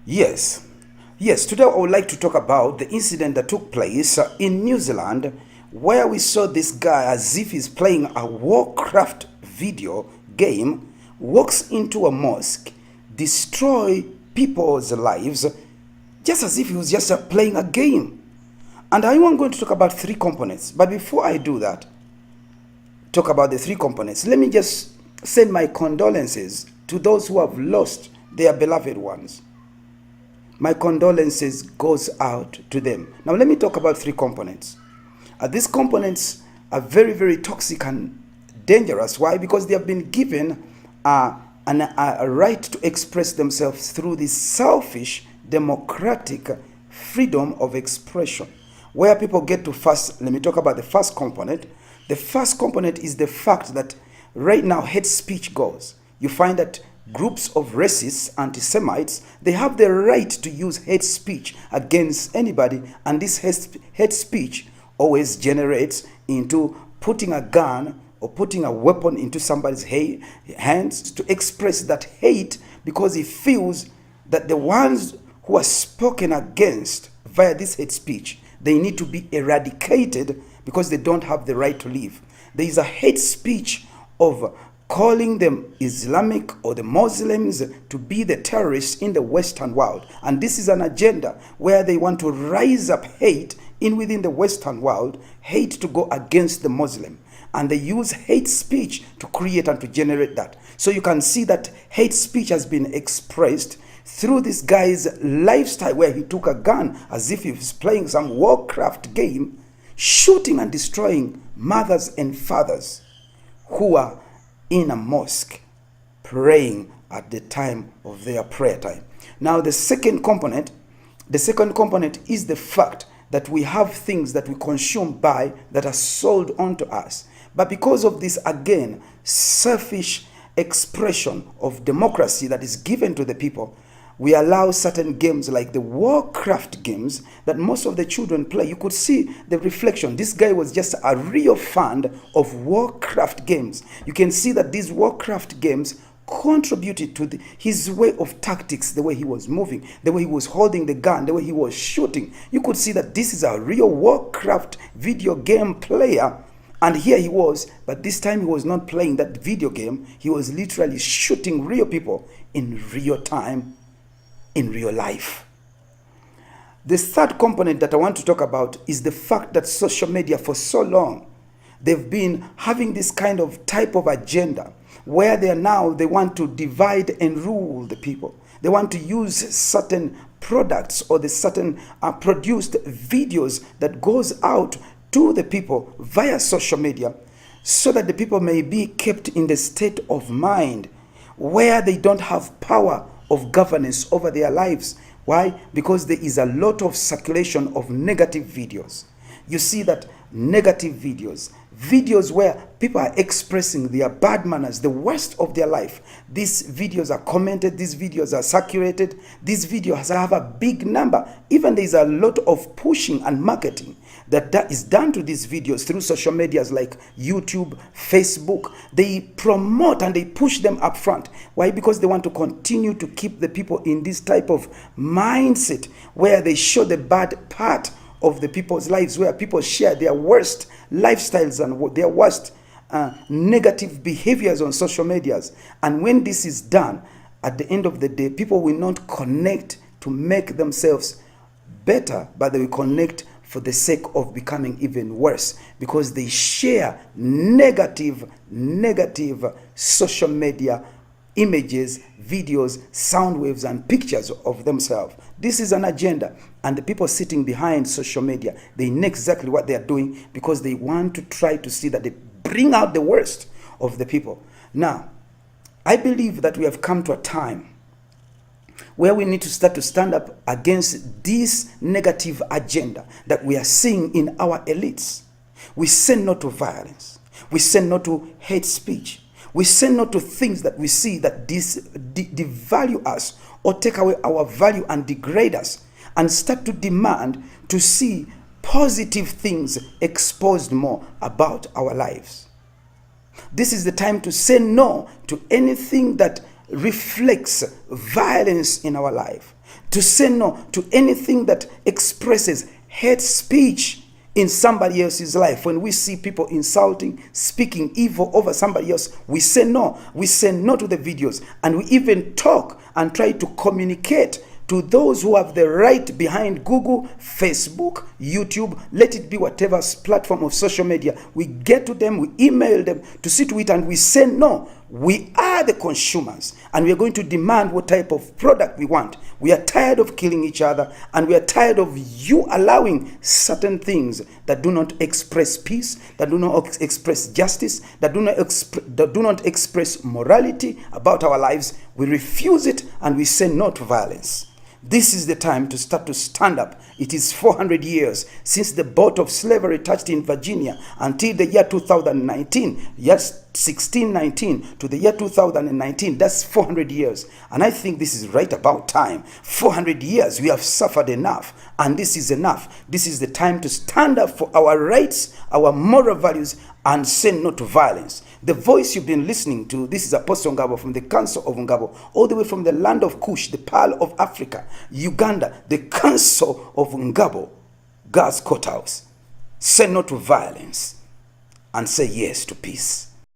Yes, yes. Today I would like to talk about the incident that took place in New Zealand, where we saw this guy as if he's playing a Warcraft video game, walks into a mosque, destroy people's lives, just as if he was just playing a game. And I am going to talk about three components. But before I do that, talk about the three components, let me just send my condolences to those who have lost their beloved ones. My condolences goes out to them. Now let me talk about three components. These components are very, very toxic and dangerous. Why? Because they have been given a right to express themselves through this selfish, democratic freedom of expression, where people get to first. Let me talk about the first component. The first component is the fact that right now hate speech goes. You find that groups of racists, anti-Semites, they have the right to use hate speech against anybody, and this hate speech always generates into putting a gun or putting a weapon into somebody's hands to express that hate, because he feels that the ones who are spoken against via this hate speech, they need to be eradicated because they don't have the right to live. There is a hate speech of calling them Islamic or the Muslims to be the terrorists in the Western world. And this is an agenda where they want to rise up hate within the Western world, hate to go against the Muslim. And they use hate speech to create and to generate that. So you can see that hate speech has been expressed through this guy's lifestyle, where he took a gun as if he was playing some Warcraft game, shooting and destroying mothers and fathers who are in a mosque praying at the time of their prayer time. Now the second component is the fact that we have things that we consume by that are sold onto us. But because of this, again, selfish expression of democracy that is given to the people, we allow certain games like the Warcraft games that most of the children play. You could see the reflection. This guy was just a real fan of Warcraft games. You can see that these Warcraft games contributed to his way of tactics, the way he was moving, the way he was holding the gun, the way he was shooting. You could see that this is a real Warcraft video game player. And here he was, but this time he was not playing that video game. He was literally shooting real people in real time, in real life. The third component that I want to talk about is the fact that social media, for so long, they've been having this kind of type of agenda where they want to divide and rule the people. They want to use certain products or the certain produced videos that goes out to the people via social media, so that the people may be kept in the state of mind where they don't have power of governance over their lives. Why? Because there is a lot of circulation of negative videos. You see that negative videos where people are expressing their bad manners, the worst of their life. These videos are commented, these videos are circulated, these videos have a big number. Even there is a lot of pushing and marketing that is done to these videos through social medias like YouTube, Facebook. They promote and they push them up front. Why? Because they want to continue to keep the people in this type of mindset where they show the bad part of the people's lives, where people share their worst lifestyles and their worst negative behaviors on social medias. And when this is done, at the end of the day, people will not connect to make themselves better, but they will connect for the sake of becoming even worse, because they share negative social media images, videos, sound waves, and pictures of themselves. This is an agenda, and the people sitting behind social media, they know exactly what they are doing, because they want to try to see that they bring out the worst of the people. Now, I believe that we have come to a time where we need to start to stand up against this negative agenda that we are seeing in our elites. We say no to violence. We say no to hate speech. We say no to things that we see that devalue us or take away our value and degrade us, and start to demand to see positive things exposed more about our lives. This is the time to say no to anything that reflects violence in our life, to say no to anything that expresses hate speech in somebody else's life. When we see people insulting, speaking evil over somebody else, we say no. We say no to the videos, and we even talk and try to communicate to those who have the right behind Google, Facebook, YouTube, let it be whatever platform of social media. We get to them, we email them to see to it, and we say no. We are the consumers, and we are going to demand what type of product we want. We are tired of killing each other, and we are tired of you allowing certain things that do not express peace, that do not express justice, that do not express morality about our lives. We refuse it, and we say no to violence. This is the time to start to stand up. It is 400 years since the boat of slavery touched in Virginia until the year 2019. Yes, 1619 to the year 2019. That's 400 years. And I think this is right about time. 400 years, we have suffered enough. And this is enough. This is the time to stand up for our rights, our moral values, and say no to violence. The voice you've been listening to, this is Apostle Ngabo from the Council of Ngabo, all the way from the land of Kush, the Pearl of Africa, Uganda, the Council of Ngabo, God's courthouse. Say no to violence and say yes to peace.